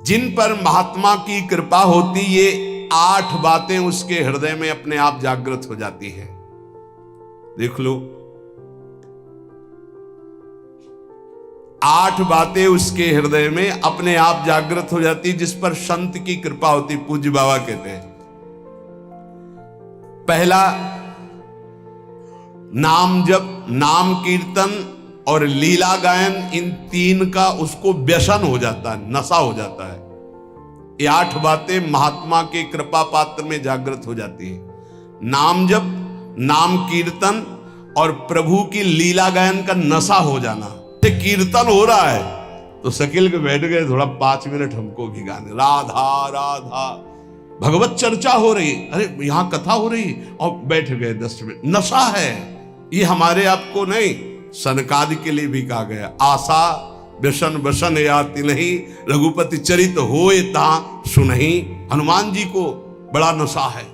जिन पर महात्मा की कृपा होती, ये 8 बातें उसके हृदय में अपने आप जागृत हो जाती हैं। देख लो, 8 बातें उसके हृदय में अपने आप जागृत हो जाती, जिस पर संत की कृपा होती। पूज्य बाबा कहते हैं, पहला, नाम जप, नाम कीर्तन और लीला गायन, इन 3 का उसको व्यसन हो जाता है, नशा हो जाता है। ये 8 बातें महात्मा के कृपा पात्र में जागृत हो जाती है। नाम जप, नाम कीर्तन और प्रभु की लीला गायन का नशा हो जाना। कीर्तन हो रहा है तो शकील के बैठ गए, थोड़ा 5 मिनट हमको भी गाने, राधा राधा, भगवत चर्चा हो रही, अरे यहां कथा हो रही और बैठ गए 10 मिनट। नशा है ये, हमारे आपको नहीं, सनकादि के लिए भी कहा गया, आशा व्यसन बसन याति नहीं, रघुपति चरित होए ता सुनहि। हनुमान जी को बड़ा नशा है।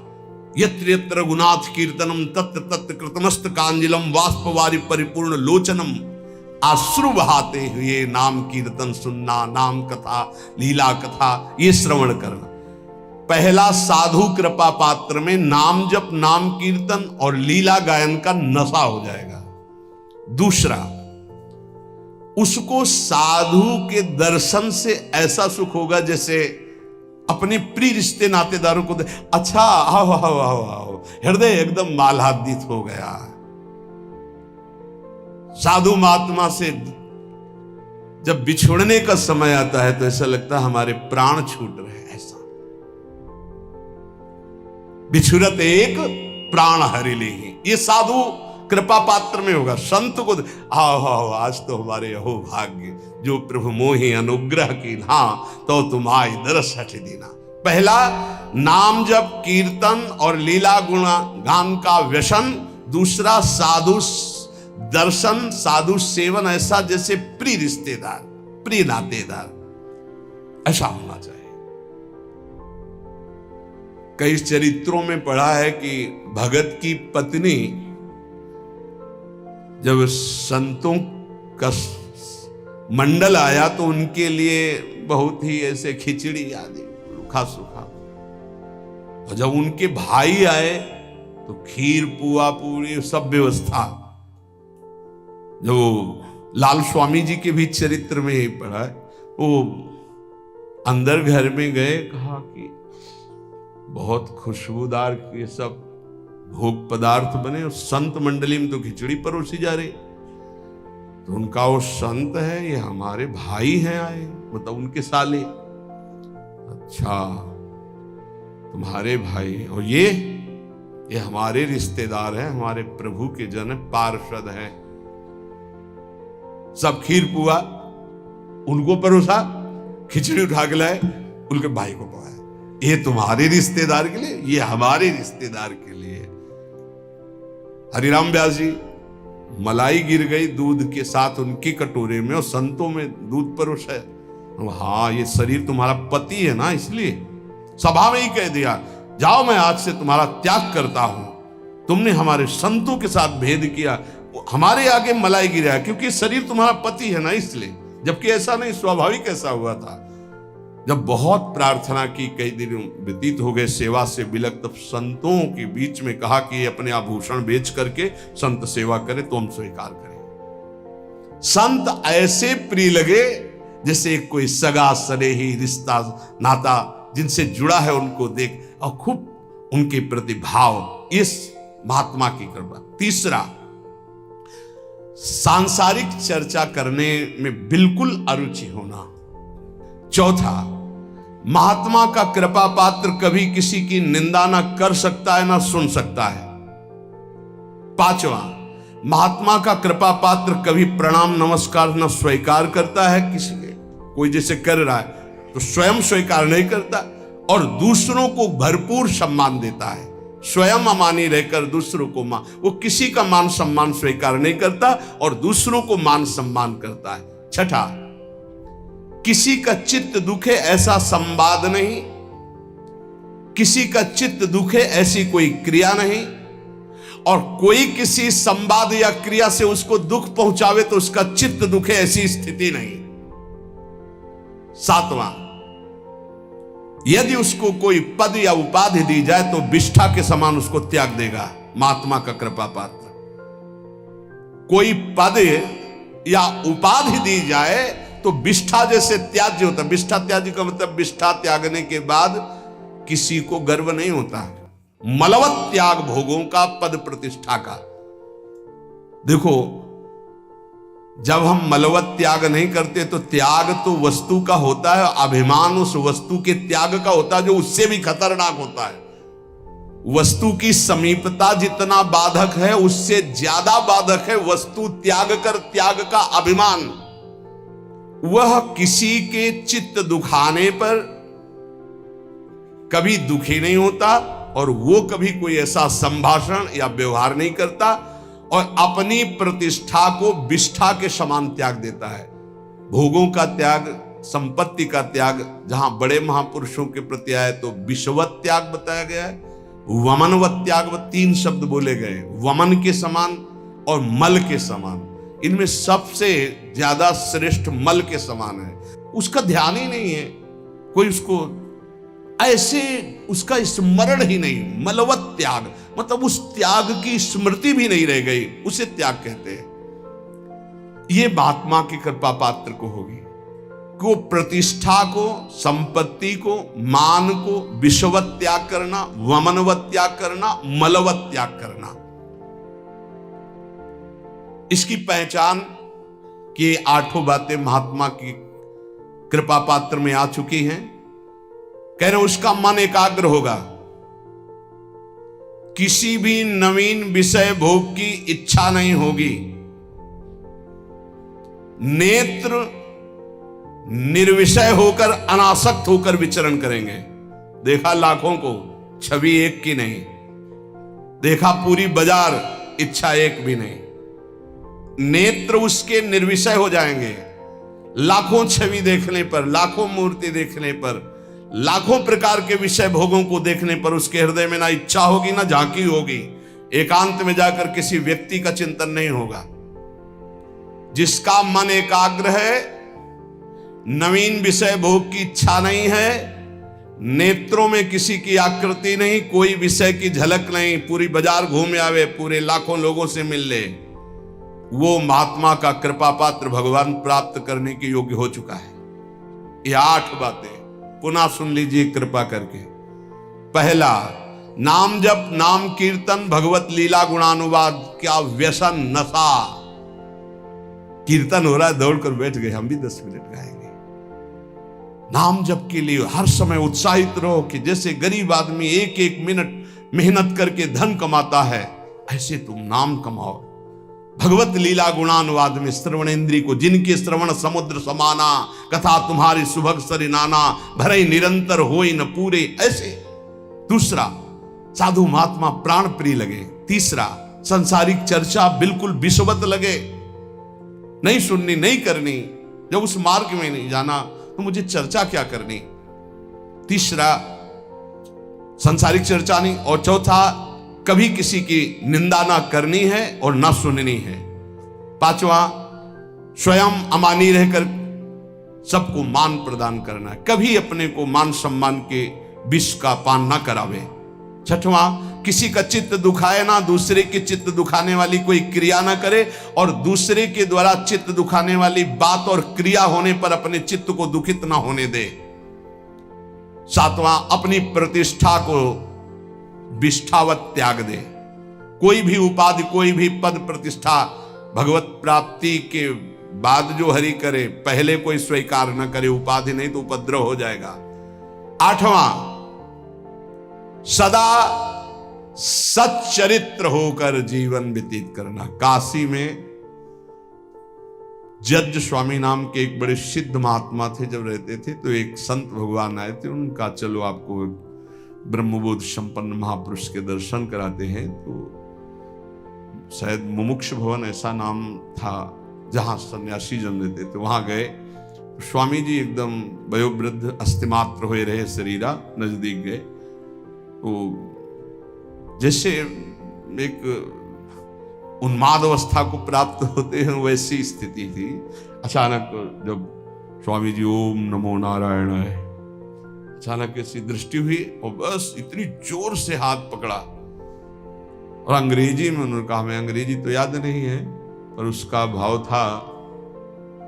यत्र यत्र रघुनाथ कीर्तनम तत्र तत्र कृतमस्त कांजलम वाष्पवारि परिपूर्ण लोचनम। आश्रु बहाते हुए नाम कीर्तन सुनना, नाम कथा, लीला कथा ये श्रवण करना। पहला, साधु कृपा पात्र में नाम जप, नाम कीर्तन और लीला गायन का नशा हो जाएगा। दूसरा, उसको साधु के दर्शन से ऐसा सुख होगा जैसे अपने प्रिय रिश्ते नातेदारों को अच्छा, आओ आओ आओ आओ, हृदय एकदम मालादित हो गया। साधु महात्मा से जब बिछुड़ने का समय आता है तो ऐसा लगता है हमारे प्राण छूट रहे हैं। ऐसा बिछुरत एक प्राण हरि ले, ये साधु कृपा पात्र में होगा। संत को आओ आओ, आज तो हमारे अहो भाग्य, जो प्रभु मोहि अनुग्रह की ना, तो तुम्हारी दरस हट देना। पहला, नाम जप कीर्तन और लीला गुण गान का व्यसन। दूसरा, साधु दर्शन, साधु सेवन, ऐसा जैसे प्रिय रिश्तेदार, प्रिय नातेदार, ऐसा होना चाहिए। कई चरित्रों में पढ़ा है कि भगत की पत्नी जब संतों का मंडल आया तो उनके लिए बहुत ही ऐसे खिचड़ी आदि रूखा सूखा, और जब उनके भाई आए तो खीर पुआ पूरी सब व्यवस्था। जो लाल स्वामी जी के भी चरित्र में ही पढ़ा है, वो अंदर घर में गए, कहा कि बहुत खुशबूदार ये सब भोग पदार्थ बने और संत मंडली में तो खिचड़ी परोसी जा रही। तो उनका वो संत है, ये हमारे भाई हैं आए, मतलब उनके साले। अच्छा, तुम्हारे भाई, और ये हमारे रिश्तेदार हैं, हमारे प्रभु के जन पार्षद हैं। सब खीर पुआ उनको परोसा, खिचड़ी उठा के लाए, उनके भाई को पकाया। ये तुम्हारे रिश्तेदार के लिए, ये हमारे रिश्तेदार के लिए। हरिराम व्यास जी, मलाई गिर गई दूध के साथ उनकी कटोरे में और संतों में दूध परोसा है। हाँ, ये शरीर तुम्हारा पति है ना, इसलिए सभा में ही कह दिया, जाओ मैं आज से तुम्हारा त्याग करता हूं। तुमने हमारे संतों के साथ भेद किया, हमारे आगे मलाई गिरा, क्योंकि शरीर तुम्हारा पति है ना, इसलिए। जबकि ऐसा नहीं, स्वाभाविक ऐसा हुआ था। जब बहुत प्रार्थना की, कई दिन व्यतीत हो गए सेवा से विलक, तब संतों के बीच में कहा कि अपने आभूषण बेच करके संत सेवा करे तो हम स्वीकार करें। संत ऐसे प्रिय लगे जैसे कोई सगा सनेही रिश्ता नाता जिनसे जुड़ा है, उनको देख और खूब उनके प्रति भाव, इस महात्मा की कृपा। तीसरा, सांसारिक चर्चा करने में बिल्कुल अरुचि होना। चौथा, महात्मा का कृपा पात्र कभी किसी की निंदा ना कर सकता है ना सुन सकता है। पांचवा, महात्मा का कृपा पात्र कभी प्रणाम नमस्कार न स्वीकार करता है किसी के, कोई जैसे कर रहा है तो स्वयं स्वीकार नहीं करता, और दूसरों को भरपूर सम्मान देता है। स्वयं अमानी रहकर दूसरों को वो किसी का मान सम्मान स्वीकार नहीं करता और दूसरों को मान सम्मान करता है। छठा, किसी का चित्त दुखे ऐसा संवाद नहीं, किसी का चित्त दुखे ऐसी कोई क्रिया नहीं, और कोई किसी संवाद या क्रिया से उसको दुख पहुंचावे तो उसका चित्त दुखे ऐसी स्थिति नहीं। सातवां, यदि उसको कोई पद या उपाधि दी जाए तो विष्ठा के समान उसको त्याग देगा महात्मा का कृपा पात्र। कोई पद या उपाधि दी जाए तो विष्ठा जैसे त्याज्य होता है। विष्ठा त्याज्य का मतलब विष्ठा त्यागने के बाद किसी को गर्व नहीं होता है। मलवत त्याग भोगों का, पद प्रतिष्ठा का। देखो, जब हम मलवत त्याग नहीं करते तो त्याग तो वस्तु का होता है, अभिमान उस वस्तु के त्याग का होता है जो उससे भी खतरनाक होता है। वस्तु की समीपता जितना बाधक है उससे ज्यादा बाधक है वस्तु त्याग कर त्याग का अभिमान। वह किसी के चित्त दुखाने पर कभी दुखी नहीं होता और वो कभी कोई ऐसा संभाषण या व्यवहार नहीं करता और अपनी प्रतिष्ठा को विष्ठा के समान त्याग देता है। भोगों का त्याग, संपत्ति का त्याग जहां बड़े महापुरुषों के प्रति आए तो विषवत त्याग बताया गया है, वमनवत त्याग, 3 शब्द बोले गए, वमन के समान और मल के समान। इनमें सबसे ज्यादा श्रेष्ठ मल के समान है। उसका ध्यान ही नहीं है, कोई उसको ऐसे उसका स्मरण ही नहीं। मलवत त्याग मतलब उस त्याग की स्मृति भी नहीं रह गई, उसे त्याग कहते हैं। ये महात्मा की कृपा पात्र को होगी को प्रतिष्ठा को, संपत्ति को, मान को विषवत त्याग करना, वमनवत त्याग करना, मलवत त्याग करना। इसकी पहचान कि 8 बातें महात्मा की कृपा पात्र में आ चुकी हैं। कह रहे उसका मन एकाग्र होगा, किसी भी नवीन विषय भोग की इच्छा नहीं होगी, नेत्र निर्विषय होकर अनासक्त होकर विचरण करेंगे। देखा लाखों को, छवि एक की नहीं, देखा पूरी बाजार, इच्छा एक भी नहीं। नेत्र उसके निर्विषय हो जाएंगे। लाखों छवि देखने पर, लाखों मूर्ति देखने पर, लाखों प्रकार के विषय भोगों को देखने पर उसके हृदय में ना इच्छा होगी ना झांकी होगी। एकांत में जाकर किसी व्यक्ति का चिंतन नहीं होगा। जिसका मन एकाग्र है, नवीन विषय भोग की इच्छा नहीं है, नेत्रों में किसी की आकृति नहीं, कोई विषय की झलक नहीं, पूरी बाजार घूम आवे, पूरे लाखों लोगों से मिल ले, वो महात्मा का कृपा पात्र भगवान प्राप्त करने के योग्य हो चुका है। ये 8 बातें पुनः सुन लीजिए कृपा करके। पहला, नाम जप, नाम कीर्तन, भगवत लीला गुणानुवाद। क्या व्यसन, नशा। कीर्तन हो रहा है, दौड़कर बैठ गए, हम भी 10 मिनट गाएंगे। नाम जप के लिए हर समय उत्साहित रहो कि जैसे गरीब आदमी 1-1 मिनट मेहनत करके धन कमाता है, ऐसे तुम नाम कमाओ। भगवत लीला गुणानुवाद में श्रवण इंद्री को, जिनके श्रवण समुद्र समाना, कथा तुम्हारी सुभग सरि नाना, भरे निरंतर होई न पूरे। ऐसे। दूसरा, साधु महात्मा प्राण प्रिय लगे। तीसरा, संसारिक चर्चा बिल्कुल विषवत लगे, नहीं सुननी, नहीं करनी। जब उस मार्ग में नहीं जाना तो मुझे चर्चा क्या करनी। तीसरा, संसारिक चर्चा नहीं। और चौथा, कभी किसी की निंदा ना करनी है और ना सुननी है। 5वां, स्वयं अमानी रहकर सबको मान प्रदान करना है, कभी अपने को मान सम्मान के विष का पान ना करावे। 6वां, किसी का चित्त दुखाए ना, दूसरे के चित्त दुखाने वाली कोई क्रिया ना करे और दूसरे के द्वारा चित्त दुखाने वाली बात और क्रिया होने पर अपने चित्त को दुखित ना होने दे। 7वां, अपनी प्रतिष्ठा को विष्ठावत त्याग दे। कोई भी उपाधि, कोई भी पद प्रतिष्ठा भगवत प्राप्ति के बाद जो हरि करे, पहले कोई स्वीकार न करे। उपाधि नहीं तो उपद्रव हो जाएगा। 8वां, सदा सच्चरित्र होकर जीवन व्यतीत करना। काशी में जज स्वामी नाम के एक बड़े सिद्ध महात्मा थे, जब रहते थे तो एक संत भगवान आए थे, उनका चलो आपको ब्रह्मबोध संपन्न महापुरुष के दर्शन कराते हैं। तो शायद मुमुक्ष भवन ऐसा नाम था जहां सन्यासी जन रहते थे, वहां गए। स्वामी जी एकदम वयोवृद्ध, अस्थिमात्र हुए रहे शरीरा, नजदीक गए तो जैसे एक उन्माद अवस्था को प्राप्त होते हैं वैसी स्थिति थी। अचानक जब स्वामी जी ओम नमो नारायण अचानक ऐसी दृष्टि हुई और बस इतनी जोर से हाथ पकड़ा और अंग्रेजी में उन्होंने कहा, हमें अंग्रेजी तो याद नहीं है, पर उसका भाव था,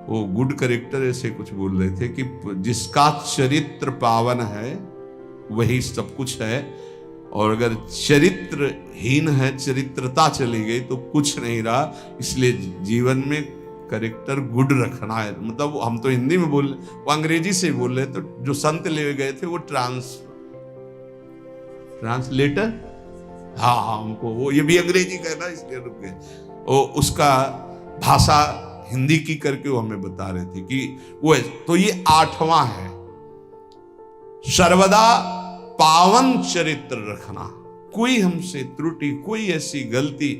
वो गुड करेक्टर ऐसे कुछ बोल रहे थे कि जिसका चरित्र पावन है वही सब कुछ है, और अगर चरित्रहीन है, चरित्रता चली गई तो कुछ नहीं रहा। इसलिए जीवन में करेक्टर गुड रखना है। मतलब हम तो हिंदी में बोल, वो अंग्रेजी से बोल रहे, तो जो संत ले गए थे वो ट्रांसलेटर, हाँ हमको वो ये भी अंग्रेजी कहना, इसलिए रुक गए। वो उसका भाषा हिंदी की करके वो हमें बता रहे थे कि वो है। तो ये 8वां है, सर्वदा पावन चरित्र रखना। कोई हमसे त्रुटि, कोई ऐसी गलती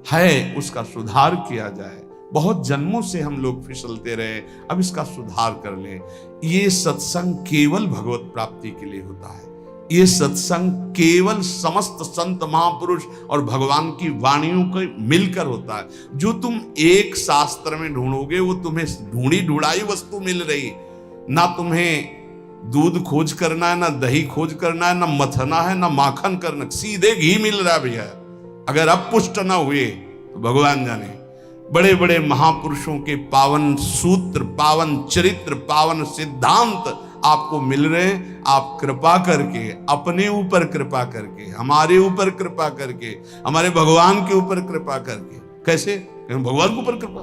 है उसका सुधार किया जाए। बहुत जन्मों से हम लोग फिसलते रहे, अब इसका सुधार कर लें। ये सत्संग केवल भगवत प्राप्ति के लिए होता है। ये सत्संग केवल समस्त संत महापुरुष और भगवान की वाणियों को मिलकर होता है। जो तुम एक शास्त्र में ढूंढोगे वो तुम्हें ढूंढी ढूंढाई वस्तु मिल रही। ना तुम्हें दूध खोज करना है, ना दही खोज करना है, ना मथना है, ना माखन करना, सीधे घी मिल रहा है भैया। अगर अब पुष्ट ना हुए तो भगवान जाने। बड़े बड़े महापुरुषों के पावन सूत्र, पावन चरित्र, पावन सिद्धांत आपको मिल रहे हैं। आप कृपा करके, अपने ऊपर कृपा करके, हमारे ऊपर कृपा करके, हमारे भगवान के ऊपर कृपा करके। कैसे? भगवान के ऊपर कृपा।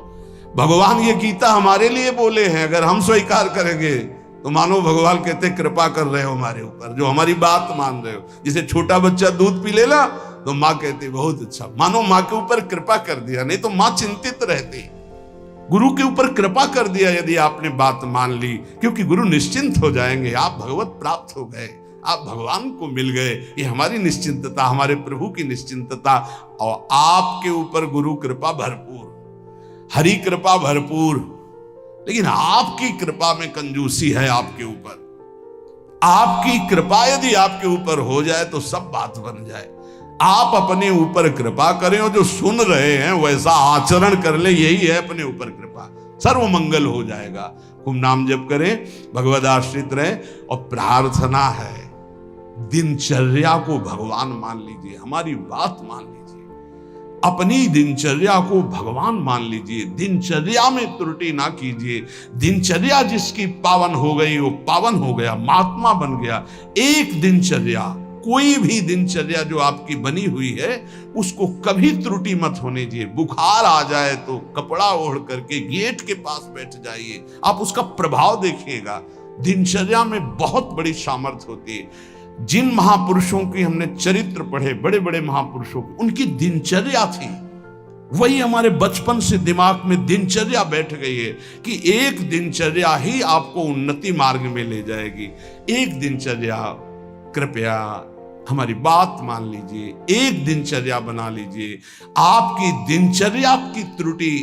भगवान ये गीता हमारे लिए बोले हैं, अगर हम स्वीकार करेंगे तो मानो भगवान कहते कृपा कर रहे हो हमारे ऊपर, जो हमारी बात मान रहे हो। जैसे छोटा बच्चा दूध पी लेना तो माँ कहती बहुत अच्छा, मानो माँ के ऊपर कृपा कर दिया, नहीं तो माँ चिंतित रहती। गुरु के ऊपर कृपा कर दिया यदि आपने बात मान ली, क्योंकि गुरु निश्चिंत हो जाएंगे। आप भगवत प्राप्त हो गए, आप भगवान को मिल गए। ये हमारी निश्चिंतता, हमारे प्रभु की निश्चिंतता। और आपके ऊपर गुरु कृपा भरपूर, हरि कृपा भरपूर, लेकिन आपकी कृपा में कंजूसी है आपके ऊपर। आपकी कृपा यदि आपके ऊपर हो जाए तो सब बात बन जाए। आप अपने ऊपर कृपा करें और जो सुन रहे हैं वैसा आचरण कर ले, यही है अपने ऊपर कृपा। सर्व मंगल हो जाएगा। खूब नाम जप करें, भगवद आश्रित रहे। और प्रार्थना है, दिनचर्या को भगवान मान लीजिए, हमारी बात मान लीजिए, अपनी दिनचर्या को भगवान मान लीजिए। दिनचर्या में त्रुटि ना कीजिए। दिनचर्या जिसकी पावन हो गई वो पावन हो गया, महात्मा बन गया। एक दिनचर्या, कोई भी दिनचर्या जो आपकी बनी हुई है उसको कभी त्रुटि मत होने दीजिए। बुखार आ जाए तो कपड़ा ओढ़ करके गेट के पास बैठ जाइए, आप उसका प्रभाव देखिएगा। दिनचर्या में बहुत बड़ी सामर्थ्य होती है। जिन महापुरुषों की हमने चरित्र पढ़े, बड़े बड़े महापुरुषों की, उनकी दिनचर्या थी, वही हमारे बचपन से दिमाग में दिनचर्या बैठ गई है कि एक दिनचर्या ही आपको उन्नति मार्ग में ले जाएगी। एक दिनचर्या, कृपया हमारी बात मान लीजिए, एक दिनचर्या बना लीजिए। आपकी दिनचर्या की त्रुटि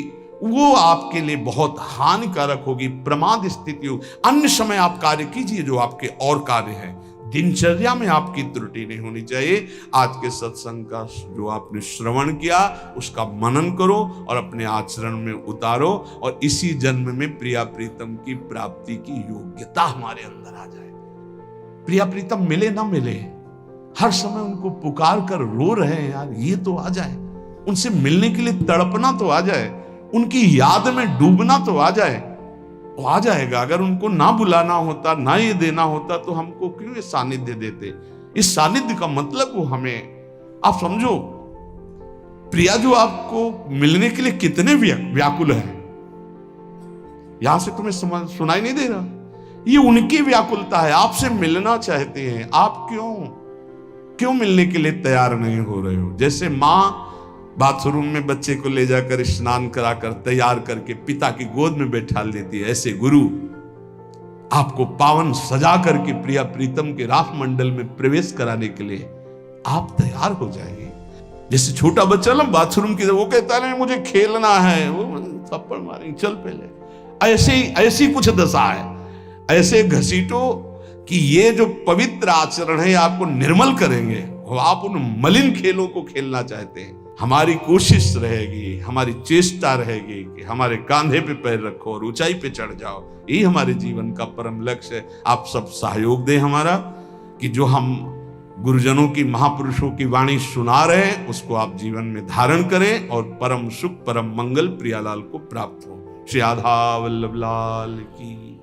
वो आपके लिए बहुत हानिकारक होगी, प्रमाद स्थिति होगी। अन्य समय आप कार्य कीजिए जो आपके और कार्य हैं, दिनचर्या में आपकी त्रुटि नहीं होनी चाहिए। आज के सत्संग का जो आपने श्रवण किया उसका मनन करो और अपने आचरण में उतारो, और इसी जन्म में प्रिया प्रीतम की प्राप्ति की योग्यता हमारे अंदर आ जाए। प्रिया प्रीतम मिले ना मिले, हर समय उनको पुकार कर रो रहे हैं यार, ये तो आ जाए। उनसे मिलने के लिए तड़पना तो आ जाए, उनकी याद में डूबना तो आ जाए। वो आ जाएगा। अगर उनको ना बुलाना होता, ना ये देना होता तो हमको क्यों ये सानिध्य देते। इस सानिध्य का मतलब वो हमें, आप समझो, प्रिया जो आपको मिलने के लिए कितने व्याकुल हैं, यहां से तुम्हें सुनाई नहीं दे रहा, ये उनकी व्याकुलता है। आपसे मिलना चाहते हैं, आप क्यों मिलने के लिए तैयार नहीं हो रहे हो। जैसे माँ बाथरूम में बच्चे को ले जाकर स्नान कराकर तैयार करके पिता की गोद में बैठा देती है, ऐसे गुरु आपको पावन सजा करके प्रिया प्रीतम के रास मंडल में प्रवेश कराने के लिए आप तैयार हो जाएंगे। जैसे छोटा बच्चा ना बाथरूम की, वो कहता है मुझे खेलना है, वो थप्पड़ मारेंगे, चल पहले। ऐसी कुछ दशा है। ऐसे घसीटो कि ये जो पवित्र आचरण है आपको निर्मल करेंगे, और आप उन मलिन खेलों को खेलना चाहते हैं। हमारी कोशिश रहेगी, हमारी चेष्टा रहेगी कि हमारे कांधे पे पैर रखो और ऊंचाई पे चढ़ जाओ। यही हमारे जीवन का परम लक्ष्य है। आप सब सहयोग दें हमारा, कि जो हम गुरुजनों की, महापुरुषों की वाणी सुना रहे हैं उसको आप जीवन में धारण करें और परम सुख, परम मंगल प्रियालाल को प्राप्त हो। श्री आधा वल्लभ लाल की।